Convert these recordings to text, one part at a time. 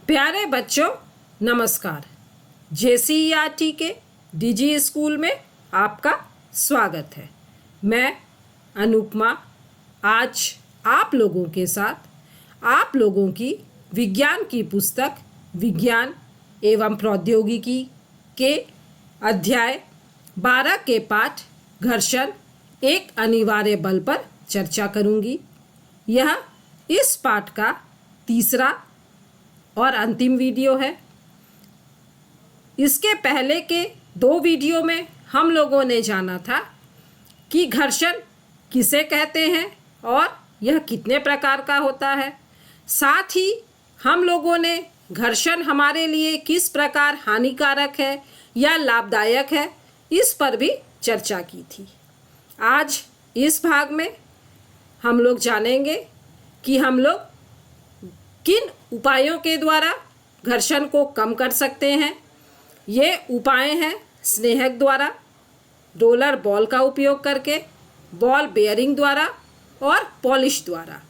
प्यारे बच्चों नमस्कार। JCERT के डिजी स्कूल में आपका स्वागत है। मैं अनुपमा आज आप लोगों के साथ आप लोगों की विज्ञान की पुस्तक विज्ञान एवं प्रौद्योगिकी के अध्याय 12 के पाठ घर्षण एक अनिवार्य बल पर चर्चा करूंगी। यह इस पाठ का तीसरा और अंतिम वीडियो है। इसके पहले के 2 वीडियो में हम लोगों ने जाना था कि घर्षण किसे कहते हैं और यह कितने प्रकार का होता है। साथ ही हम लोगों ने घर्षण हमारे लिए किस प्रकार हानिकारक है या लाभदायक है, इस पर भी चर्चा की थी। आज इस भाग में हम लोग जानेंगे कि हम लोग किन उपायों के द्वारा घर्षण को कम कर सकते हैं। ये उपाय हैं स्नेहक द्वारा, रोलर बॉल का उपयोग करके, बॉल बेयरिंग द्वारा और पॉलिश द्वारा।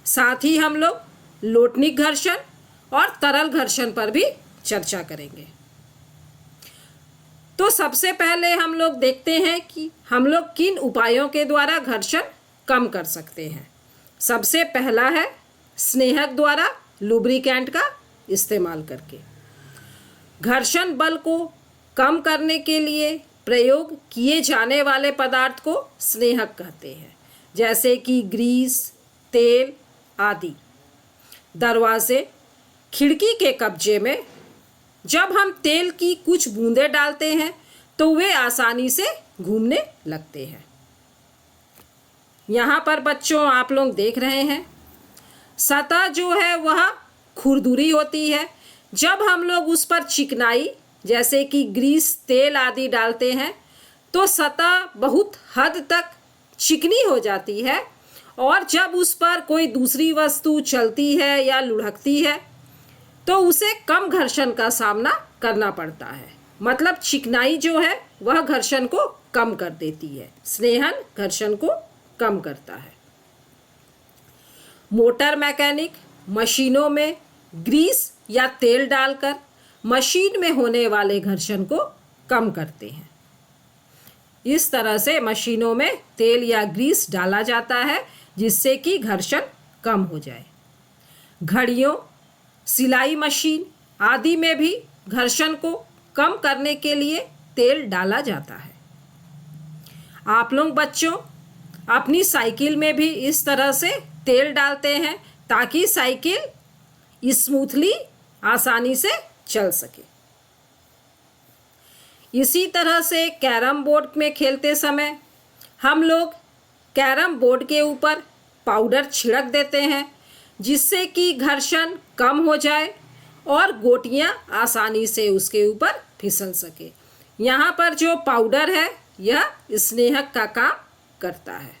साथ ही हम लोग लोटनिक घर्षण और तरल घर्षण पर भी चर्चा करेंगे। तो सबसे पहले हम लोग देखते हैं कि हम लोग किन उपायों के द्वारा घर्षण कम कर सकते हैं। सबसे पहला है स्नेहक द्वारा लुब्रिकेंट का इस्तेमाल करके। घर्षण बल को कम करने के लिए प्रयोग किए जाने वाले पदार्थ को स्नेहक कहते हैं, जैसे कि ग्रीस, तेल आदि। दरवाजे, खिड़की के कब्जे में जब हम तेल की कुछ बूंदें डालते हैं तो वे आसानी से घूमने लगते हैं। यहाँ पर बच्चों आप लोग देख रहे हैं, सतह जो है वह खुरदुरी होती है। जब हम लोग उस पर चिकनाई जैसे कि ग्रीस, तेल आदि डालते हैं तो सतह बहुत हद तक चिकनी हो जाती है, और जब उस पर कोई दूसरी वस्तु चलती है या लुढ़कती है तो उसे कम घर्षण का सामना करना पड़ता है। मतलब चिकनाई जो है वह घर्षण को कम कर देती है, स्नेहन घर्षण को कम करता है। मोटर मैकेनिक मशीनों में ग्रीस या तेल डालकर मशीन में होने वाले घर्षण को कम करते हैं। इस तरह से मशीनों में तेल या ग्रीस डाला जाता है जिससे कि घर्षण कम हो जाए। घड़ियों, सिलाई मशीन आदि में भी घर्षण को कम करने के लिए तेल डाला जाता है। आप लोग बच्चों अपनी साइकिल में भी इस तरह से तेल डालते हैं ताकि साइकिल स्मूथली आसानी से चल सके। इसी तरह से कैरम बोर्ड में खेलते समय हम लोग कैरम बोर्ड के ऊपर पाउडर छिड़क देते हैं जिससे कि घर्षण कम हो जाए और गोटियां आसानी से उसके ऊपर फिसल सके। यहाँ पर जो पाउडर है यह स्नेहक का काम करता है।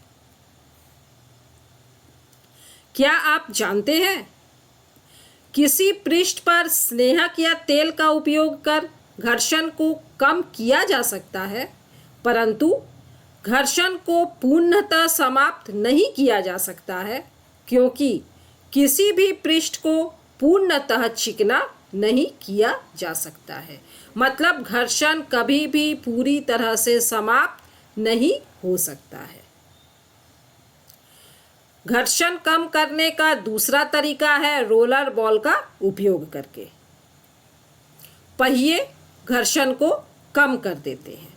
क्या आप जानते हैं किसी पृष्ठ पर स्नेहक या तेल का उपयोग कर घर्षण को कम किया जा सकता है, परंतु घर्षण को पूर्णतः समाप्त नहीं किया जा सकता है, क्योंकि किसी भी पृष्ठ को पूर्णतः चिकना नहीं किया जा सकता है। मतलब घर्षण कभी भी पूरी तरह से समाप्त नहीं हो सकता है। घर्षण कम करने का दूसरा तरीका है रोलर बॉल का उपयोग करके। पहिए घर्षण को कम कर देते हैं।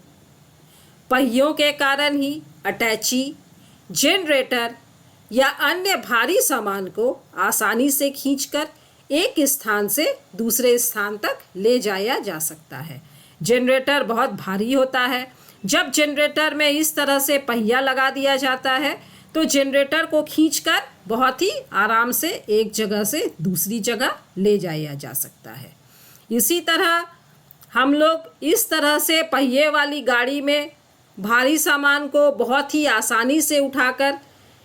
पहियों के कारण ही अटैची, जनरेटर या अन्य भारी सामान को आसानी से खींचकर एक स्थान से दूसरे स्थान तक ले जाया जा सकता है। जनरेटर बहुत भारी होता है। जब जनरेटर में इस तरह से पहिया लगा दिया जाता है तो जनरेटर को खींचकर बहुत ही आराम से एक जगह से दूसरी जगह ले जाया जा सकता है। इसी तरह हम लोग इस तरह से पहिए वाली गाड़ी में भारी सामान को बहुत ही आसानी से उठाकर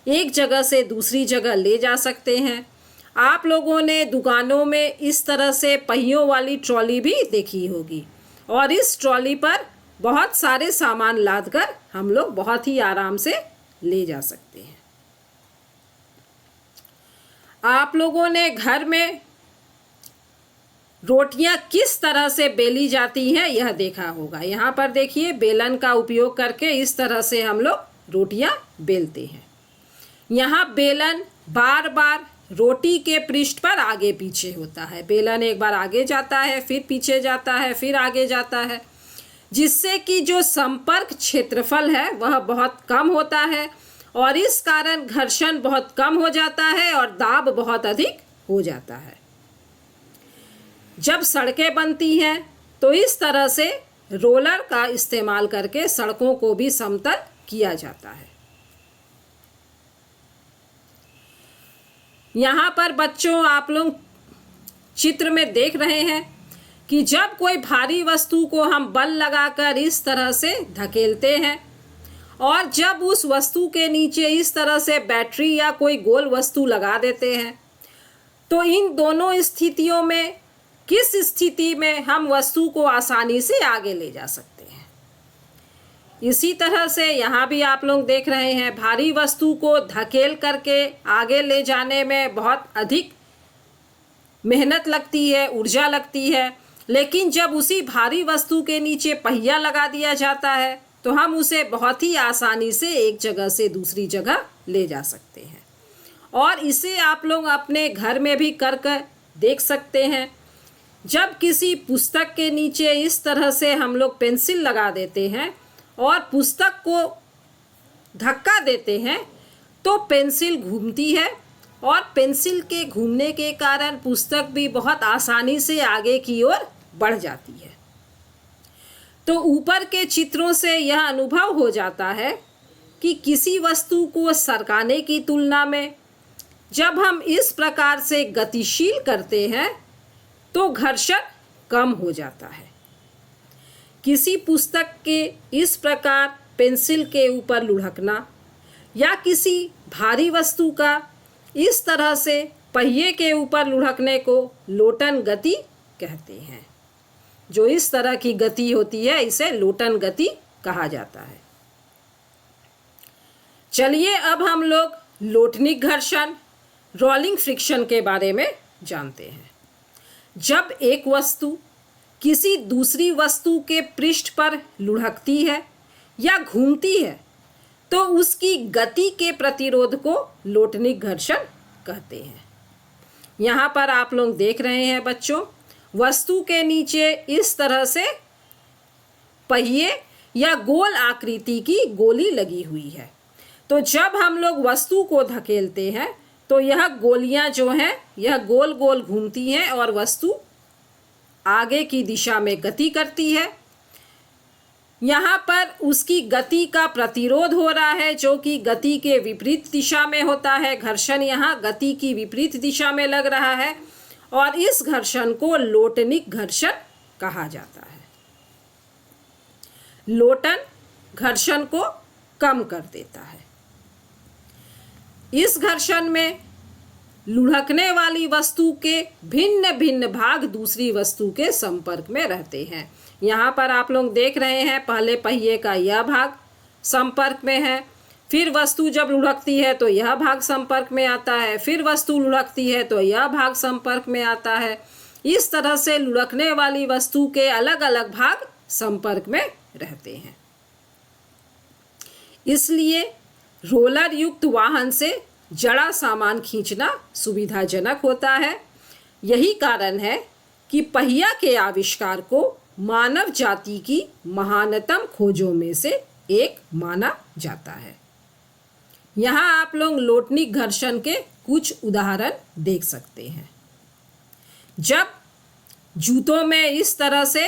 एक जगह से दूसरी जगह ले जा सकते हैं। आप लोगों ने दुकानों में इस तरह से पहियों वाली ट्रॉली भी देखी होगी, और इस ट्रॉली पर बहुत सारे सामान लादकर हम लोग बहुत ही आराम से ले जा सकते हैं। आप लोगों ने घर में रोटियां किस तरह से बेली जाती हैं यह देखा होगा। यहाँ पर देखिए, बेलन का उपयोग करके इस तरह से हम लोग रोटियां बेलते हैं। यहाँ बेलन बार बार रोटी के पृष्ठ पर आगे पीछे होता है। बेलन एक बार आगे जाता है, फिर पीछे जाता है, फिर आगे जाता है, जिससे कि जो संपर्क क्षेत्रफल है वह बहुत कम होता है और इस कारण घर्षण बहुत कम हो जाता है और दाब बहुत अधिक हो जाता है। जब सड़कें बनती हैं तो इस तरह से रोलर का इस्तेमाल करके सड़कों को भी समतल किया जाता है। यहाँ पर बच्चों आप लोग चित्र में देख रहे हैं कि जब कोई भारी वस्तु को हम बल लगाकर इस तरह से धकेलते हैं और जब उस वस्तु के नीचे इस तरह से बैटरी या कोई गोल वस्तु लगा देते हैं, तो इन दोनों स्थितियों में किस स्थिति में हम वस्तु को आसानी से आगे ले जा सकते हैं। इसी तरह से यहाँ भी आप लोग देख रहे हैं, भारी वस्तु को धकेल करके आगे ले जाने में बहुत अधिक मेहनत लगती है, ऊर्जा लगती है, लेकिन जब उसी भारी वस्तु के नीचे पहिया लगा दिया जाता है तो हम उसे बहुत ही आसानी से एक जगह से दूसरी जगह ले जा सकते हैं। और इसे आप लोग अपने घर में भी कर देख सकते हैं। जब किसी पुस्तक के नीचे इस तरह से हम लोग पेंसिल लगा देते हैं और पुस्तक को धक्का देते हैं तो पेंसिल घूमती है और पेंसिल के घूमने के कारण पुस्तक भी बहुत आसानी से आगे की ओर बढ़ जाती है। तो ऊपर के चित्रों से यह अनुभव हो जाता है कि किसी वस्तु को सरकाने की तुलना में जब हम इस प्रकार से गतिशील करते हैं तो घर्षण कम हो जाता है। किसी पुस्तक के इस प्रकार पेंसिल के ऊपर लुढ़कना या किसी भारी वस्तु का इस तरह से पहिए के ऊपर लुढ़कने को लोटन गति कहते हैं। जो इस तरह की गति होती है इसे लोटन गति कहा जाता है। चलिए अब हम लोग लोटनिक घर्षण, रोलिंग फ्रिक्शन के बारे में जानते हैं। जब एक वस्तु किसी दूसरी वस्तु के पृष्ठ पर लुढ़कती है या घूमती है तो उसकी गति के प्रतिरोध को लोटनिक घर्षण कहते हैं। यहाँ पर आप लोग देख रहे हैं बच्चों, वस्तु के नीचे इस तरह से पहिए या गोल आकृति की गोली लगी हुई है। तो जब हम लोग वस्तु को धकेलते हैं तो यह गोलियां जो हैं यह गोल गोल घूमती हैं और वस्तु आगे की दिशा में गति करती है। यहाँ पर उसकी गति का प्रतिरोध हो रहा है जो कि गति के विपरीत दिशा में होता है। घर्षण यहाँ गति की विपरीत दिशा में लग रहा है और इस घर्षण को लोटनिक घर्षण कहा जाता है। लोटन घर्षण को कम कर देता है। इस घर्षण में लुढ़कने वाली वस्तु के भिन्न भिन्न भाग दूसरी वस्तु के संपर्क में रहते हैं। यहाँ पर आप लोग देख रहे हैं, पहले पहिए का यह भाग संपर्क में है, फिर वस्तु जब लुढ़कती है तो यह भाग संपर्क में आता है, फिर वस्तु लुढ़कती है तो यह भाग संपर्क में आता है। इस तरह से लुढ़कने वाली वस्तु के अलग अलग भाग संपर्क में रहते हैं। इसलिए रोलर युक्त वाहन से जड़ा सामान खींचना सुविधाजनक होता है। यही कारण है कि पहिया के आविष्कार को मानव जाति की महानतम खोजों में से एक माना जाता है। यहाँ आप लोग लोटनिक घर्षण के कुछ उदाहरण देख सकते हैं। जब जूतों में इस तरह से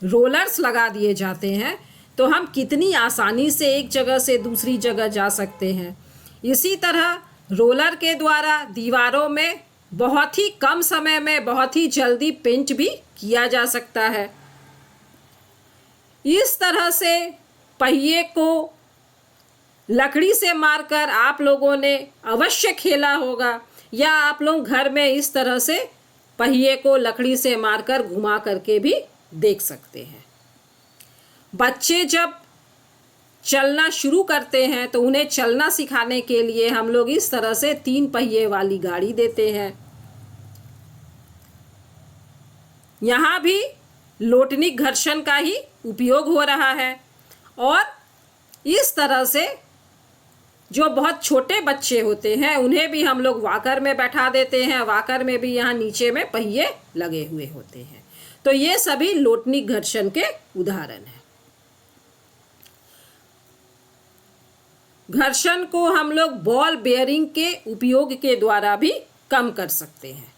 रोलर्स लगा दिए जाते हैं तो हम कितनी आसानी से एक जगह से दूसरी जगह जा सकते हैं। इसी तरह रोलर के द्वारा दीवारों में बहुत ही कम समय में बहुत ही जल्दी पेंट भी किया जा सकता है। इस तरह से पहिए को लकड़ी से मारकर आप लोगों ने अवश्य खेला होगा या आप लोग घर में इस तरह से पहिए को लकड़ी से मारकर घुमा करके भी देख सकते हैं। बच्चे जब चलना शुरू करते हैं तो उन्हें चलना सिखाने के लिए हम लोग इस तरह से 3 पहिए वाली गाड़ी देते हैं। यहाँ भी लोटनिक घर्षण का ही उपयोग हो रहा है। और इस तरह से जो बहुत छोटे बच्चे होते हैं उन्हें भी हम लोग वॉकर में बैठा देते हैं। वॉकर में भी यहाँ नीचे में पहिए लगे हुए होते हैं। तो ये सभी लोटनिक घर्षण के उदाहरण हैं। घर्षण को हम लोग बॉल बेयरिंग के उपयोग के द्वारा भी कम कर सकते हैं।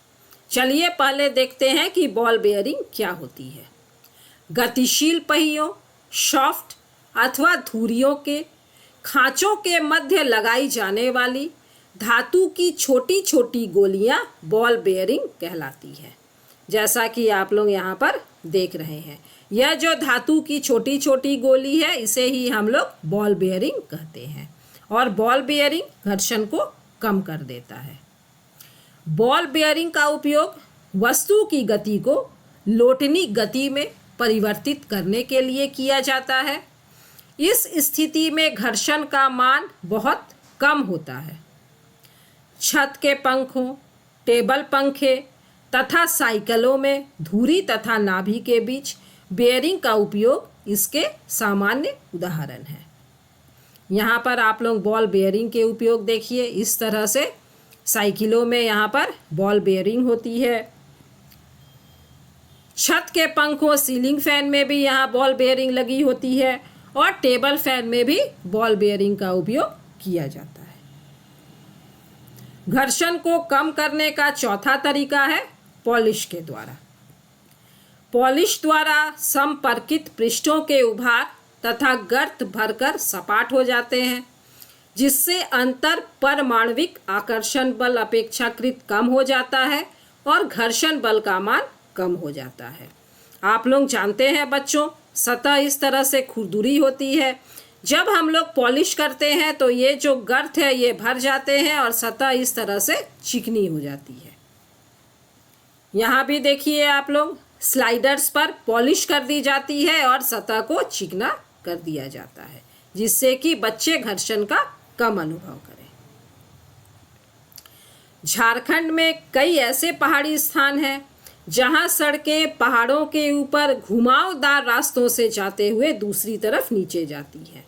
चलिए पहले देखते हैं कि बॉल बेयरिंग क्या होती है। गतिशील पहियों, शाफ्ट अथवा धुरियों के खांचों के मध्य लगाई जाने वाली धातु की छोटी छोटी गोलियां बॉल बेयरिंग कहलाती है। जैसा कि आप लोग यहाँ पर देख रहे हैं, यह जो धातु की छोटी छोटी गोली है इसे ही हम लोग बॉल बेयरिंग कहते हैं। और बॉल बेयरिंग घर्षण को कम कर देता है। बॉल बेयरिंग का उपयोग वस्तु की गति को लोटनी गति में परिवर्तित करने के लिए किया जाता है। इस स्थिति में घर्षण का मान बहुत कम होता है। छत के पंखों, टेबल पंखे तथा साइकिलों में धुरी तथा नाभि के बीच बेयरिंग का उपयोग इसके सामान्य उदाहरण हैं। यहाँ पर आप लोग बॉल बेयरिंग के उपयोग देखिए। इस तरह से साइकिलों में यहाँ पर बॉल बेयरिंग होती है। छत के पंखों, सीलिंग फैन में भी यहाँ बॉल बेयरिंग लगी होती है। और टेबल फैन में भी बॉल बेयरिंग का उपयोग किया जाता है। घर्षण को कम करने का चौथा तरीका है पॉलिश के द्वारा। पॉलिश द्वारा संपर्कित पृष्ठों के उभार तथा गर्त भरकर सपाट हो जाते हैं, जिससे अंतर परमाणविक आकर्षण बल अपेक्षाकृत कम हो जाता है और घर्षण बल का मान कम हो जाता है। आप लोग जानते हैं बच्चों, सतह इस तरह से खुरदुरी होती है। जब हम लोग पॉलिश करते हैं तो ये जो गर्त है ये भर जाते हैं और सतह इस तरह से चिकनी हो जाती है। यहाँ भी देखिए आप लोग, स्लाइडर्स पर पॉलिश कर दी जाती है और सतह को चिकना कर दिया जाता है, जिससे कि बच्चे घर्षण का कम अनुभव करें। झारखंड में कई ऐसे पहाड़ी स्थान हैं जहां सड़कें पहाड़ों के ऊपर घुमावदार रास्तों से जाते हुए दूसरी तरफ नीचे जाती हैं।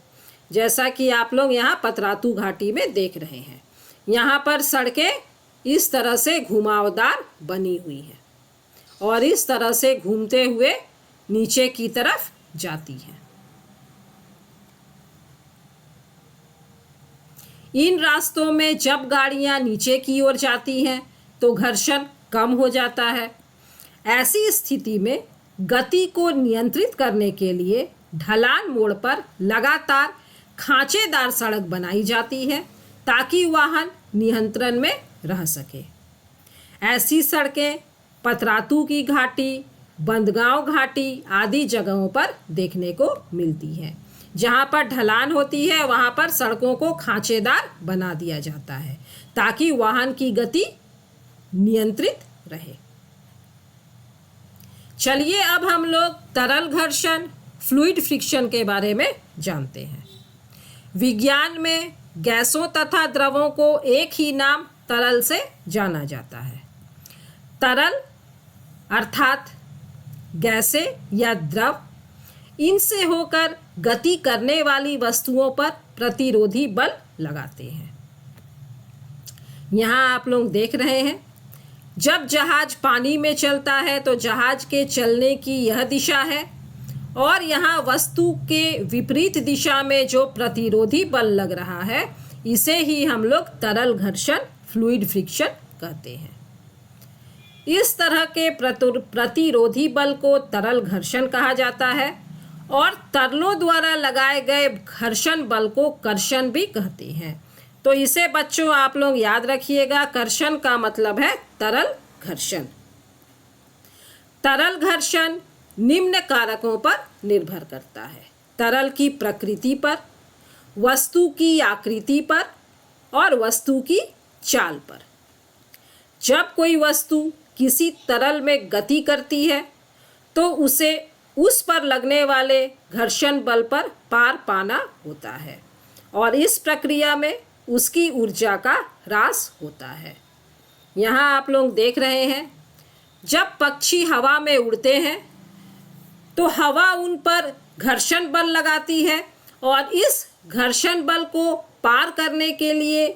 जैसा कि आप लोग यहाँ पतरातू घाटी में देख रहे हैं, यहाँ पर सड़कें इस तरह से घुमावदार बनी हुई हैं और इस तरह से घूमते हुए नीचे की तरफ जाती हैं। इन रास्तों में जब गाड़ियां नीचे की ओर जाती हैं तो घर्षण कम हो जाता है। ऐसी स्थिति में गति को नियंत्रित करने के लिए ढलान मोड़ पर लगातार खांचेदार सड़क बनाई जाती है ताकि वाहन नियंत्रण में रह सके। ऐसी सड़कें पतरातू की घाटी, बंदगांव घाटी आदि जगहों पर देखने को मिलती हैं। जहाँ पर ढलान होती है वहाँ पर सड़कों को खांचेदार बना दिया जाता है ताकि वाहन की गति नियंत्रित रहे। चलिए अब हम लोग तरल घर्षण, फ्लूइड फ्रिक्शन के बारे में जानते हैं। विज्ञान में गैसों तथा द्रवों को एक ही नाम तरल से जाना जाता है। तरल अर्थात गैसें या द्रव, इनसे होकर गति करने वाली वस्तुओं पर प्रतिरोधी बल लगाते हैं। यहाँ आप लोग देख रहे हैं, जब जहाज पानी में चलता है तो जहाज के चलने की यह दिशा है और यहाँ वस्तु के विपरीत दिशा में जो प्रतिरोधी बल लग रहा है इसे ही हम लोग तरल घर्षण, फ्लूइड फ्रिक्शन कहते हैं। इस तरह के प्रतिरोधी बल को तरल घर्षण कहा जाता है और तरलों द्वारा लगाए गए घर्षण बल को कर्षण भी कहते हैं। तो इसे बच्चों आप लोग याद रखिएगा, कर्षण का मतलब है तरल घर्षण। तरल घर्षण निम्न कारकों पर निर्भर करता है: तरल की प्रकृति पर, वस्तु की आकृति पर और वस्तु की चाल पर। जब कोई वस्तु किसी तरल में गति करती है तो उसे उस पर लगने वाले घर्षण बल पर पार पाना होता है और इस प्रक्रिया में उसकी ऊर्जा का ह्रास होता है। यहाँ आप लोग देख रहे हैं, जब पक्षी हवा में उड़ते हैं तो हवा उन पर घर्षण बल लगाती है और इस घर्षण बल को पार करने के लिए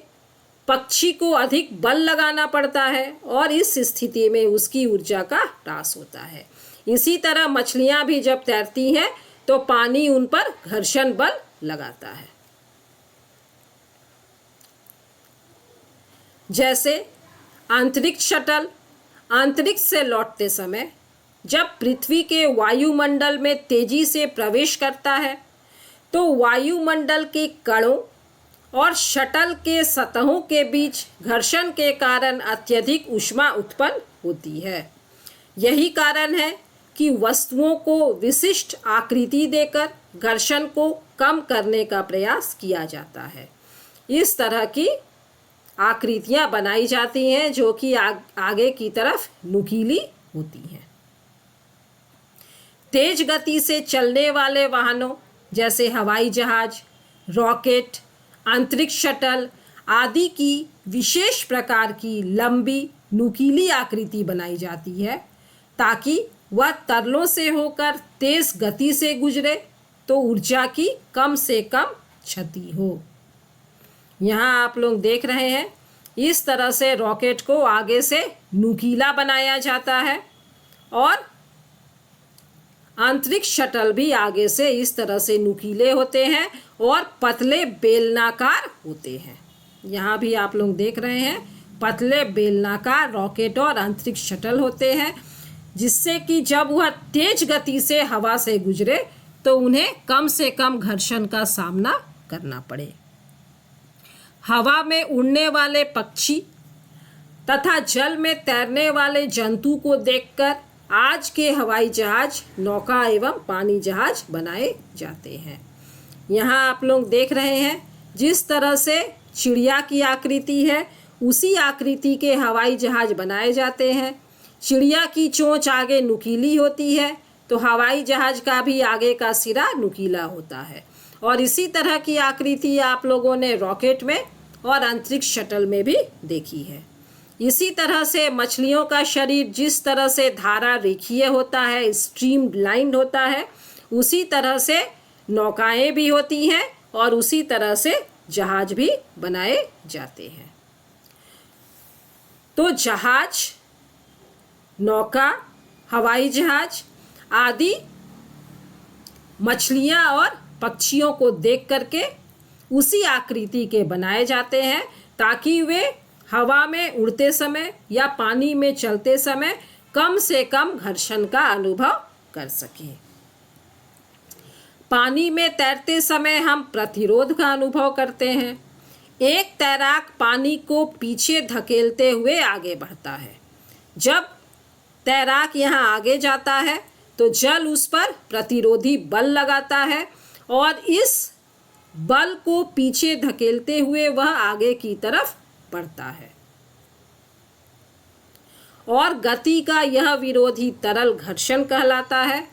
पक्षी को अधिक बल लगाना पड़ता है और इस स्थिति में उसकी ऊर्जा का ह्रास होता है। इसी तरह मछलियां भी जब तैरती हैं तो पानी उन पर घर्षण बल लगाता है। जैसे अंतरिक्ष शटल अंतरिक्ष से लौटते समय जब पृथ्वी के वायुमंडल में तेजी से प्रवेश करता है तो वायुमंडल के कणों और शटल के सतहों के बीच घर्षण के कारण अत्यधिक ऊष्मा उत्पन्न होती है। यही कारण है कि वस्तुओं को विशिष्ट आकृति देकर घर्षण को कम करने का प्रयास किया जाता है। इस तरह की आकृतियां बनाई जाती हैं जो कि आगे की तरफ नुकीली होती हैं। तेज गति से चलने वाले वाहनों जैसे हवाई जहाज, रॉकेट, अंतरिक्ष शटल आदि की विशेष प्रकार की लंबी नुकीली आकृति बनाई जाती है ताकि वह तरलों से होकर तेज गति से गुजरे तो ऊर्जा की कम से कम क्षति हो। यहाँ आप लोग देख रहे हैं इस तरह से रॉकेट को आगे से नुकीला बनाया जाता है और अंतरिक्ष शटल भी आगे से इस तरह से नुकीले होते हैं और पतले बेलनाकार होते हैं। यहाँ भी आप लोग देख रहे हैं पतले बेलनाकार रॉकेट और अंतरिक्ष शटल होते हैं जिससे कि जब वह तेज गति से हवा से गुजरे तो उन्हें कम से कम घर्षण का सामना करना पड़े। हवा में उड़ने वाले पक्षी तथा जल में तैरने वाले जंतु को देखकर आज के हवाई जहाज, नौका एवं पानी जहाज बनाए जाते हैं। यहाँ आप लोग देख रहे हैं जिस तरह से चिड़िया की आकृति है उसी आकृति के हवाई जहाज बनाए जाते हैं। चिड़िया की चोंच आगे नुकीली होती है तो हवाई जहाज का भी आगे का सिरा नुकीला होता है और इसी तरह की आकृति आप लोगों ने रॉकेट में और अंतरिक्ष शटल में भी देखी है। इसी तरह से मछलियों का शरीर जिस तरह से धारा रेखीय होता है, स्ट्रीम लाइन्ड होता है, उसी तरह से नौकाएं भी होती हैं और उसी तरह से जहाज भी बनाए जाते हैं। तो जहाज, नौका, हवाई जहाज आदि मछलियां और पक्षियों को देख करके उसी आकृति के बनाए जाते हैं ताकि वे हवा में उड़ते समय या पानी में चलते समय कम से कम घर्षण का अनुभव कर सकें। पानी में तैरते समय हम प्रतिरोध का अनुभव करते हैं। एक तैराक पानी को पीछे धकेलते हुए आगे बढ़ता है। जब तैराक यहाँ आगे जाता है तो जल उस पर प्रतिरोधी बल लगाता है और इस बल को पीछे धकेलते हुए वह आगे की तरफ बढ़ता है और गति का यह विरोधी तरल घर्षण कहलाता है।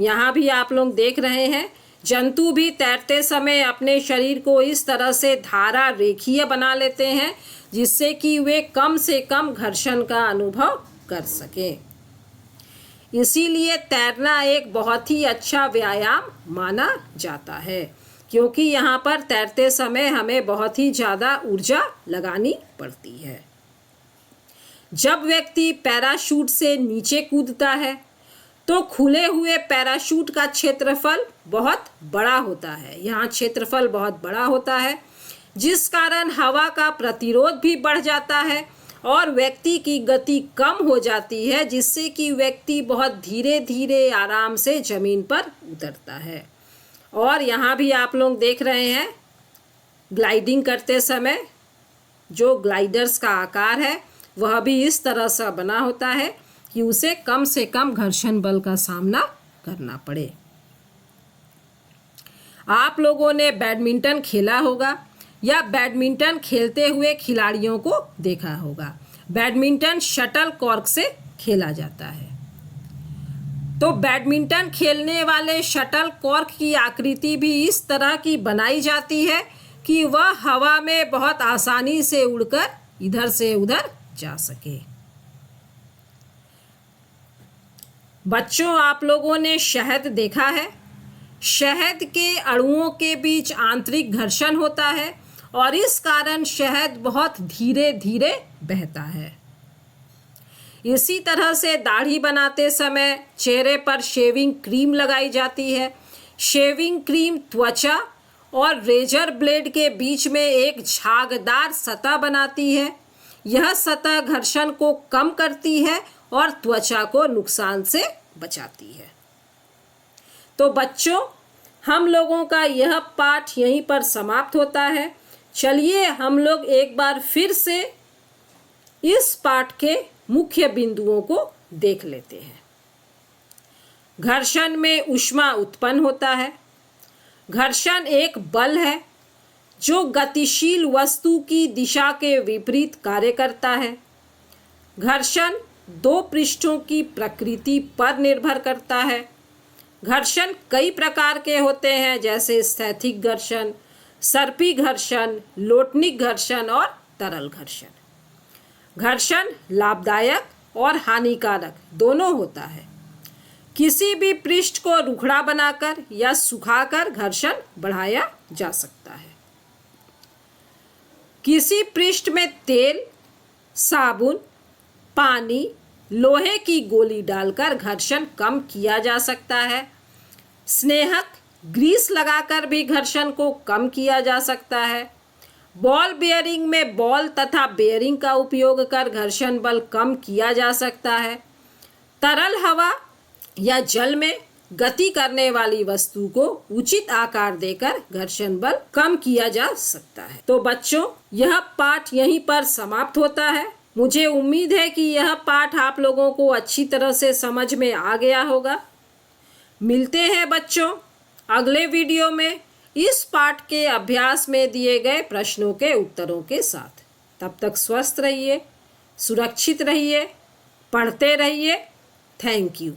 यहाँ भी आप लोग देख रहे हैं जंतु भी तैरते समय अपने शरीर को इस तरह से धारा रेखीय बना लेते हैं जिससे कि वे कम से कम घर्षण का अनुभव कर सकें। इसीलिए तैरना एक बहुत ही अच्छा व्यायाम माना जाता है क्योंकि यहाँ पर तैरते समय हमें बहुत ही ज़्यादा ऊर्जा लगानी पड़ती है। जब व्यक्ति पैराशूट से नीचे कूदता है तो खुले हुए पैराशूट का क्षेत्रफल बहुत बड़ा होता है। यहाँ क्षेत्रफल बहुत बड़ा होता है जिस कारण हवा का प्रतिरोध भी बढ़ जाता है और व्यक्ति की गति कम हो जाती है जिससे कि व्यक्ति बहुत धीरे धीरे आराम से ज़मीन पर उतरता है। और यहाँ भी आप लोग देख रहे हैं ग्लाइडिंग करते समय जो ग्लाइडर्स का आकार है वह भी इस तरह से बना होता है कि उसे कम से कम घर्षण बल का सामना करना पड़े। आप लोगों ने बैडमिंटन खेला होगा या बैडमिंटन खेलते हुए खिलाड़ियों को देखा होगा। बैडमिंटन शटल कॉर्क से खेला जाता है। तो बैडमिंटन खेलने वाले शटल कॉर्क की आकृति भी इस तरह की बनाई जाती है कि वह हवा में बहुत आसानी से उड़कर इधर से उधर जा सके। बच्चों, आप लोगों ने शहद देखा है। शहद के अणुओं के बीच आंतरिक घर्षण होता है और इस कारण शहद बहुत धीरे धीरे बहता है। इसी तरह से दाढ़ी बनाते समय चेहरे पर शेविंग क्रीम लगाई जाती है। शेविंग क्रीम त्वचा और रेजर ब्लेड के बीच में एक झागदार सतह बनाती है। यह सतह घर्षण को कम करती है और त्वचा को नुकसान से बचाती है। तो बच्चों, हम लोगों का यह पाठ यहीं पर समाप्त होता है। चलिए हम लोग एक बार फिर से इस पाठ के मुख्य बिंदुओं को देख लेते हैं। घर्षण में ऊष्मा उत्पन्न होता है। घर्षण एक बल है जो गतिशील वस्तु की दिशा के विपरीत कार्य करता है। घर्षण दो पृष्ठों की प्रकृति पर निर्भर करता है। घर्षण कई प्रकार के होते हैं, जैसे स्थैतिक घर्षण, सर्पी घर्षण, लोटनिक घर्षण और तरल घर्षण। घर्षण लाभदायक और हानिकारक दोनों होता है। किसी भी पृष्ठ को रुखड़ा बनाकर या सुखाकर घर्षण बढ़ाया जा सकता है। किसी पृष्ठ में तेल, साबुन, पानी, लोहे की गोली डालकर घर्षण कम किया जा सकता है। स्नेहक ग्रीस लगाकर भी घर्षण को कम किया जा सकता है। बॉल बेयरिंग में बॉल तथा बेयरिंग का उपयोग कर घर्षण बल कम किया जा सकता है। तरल हवा या जल में गति करने वाली वस्तु को उचित आकार देकर घर्षण बल कम किया जा सकता है। तो बच्चों, यह पाठ यहीं पर समाप्त होता है। मुझे उम्मीद है कि यह पाठ आप लोगों को अच्छी तरह से समझ में आ गया होगा। मिलते हैं बच्चों अगले वीडियो में इस पाठ के अभ्यास में दिए गए प्रश्नों के उत्तरों के साथ। तब तक स्वस्थ रहिए, सुरक्षित रहिए, पढ़ते रहिए। Thank you.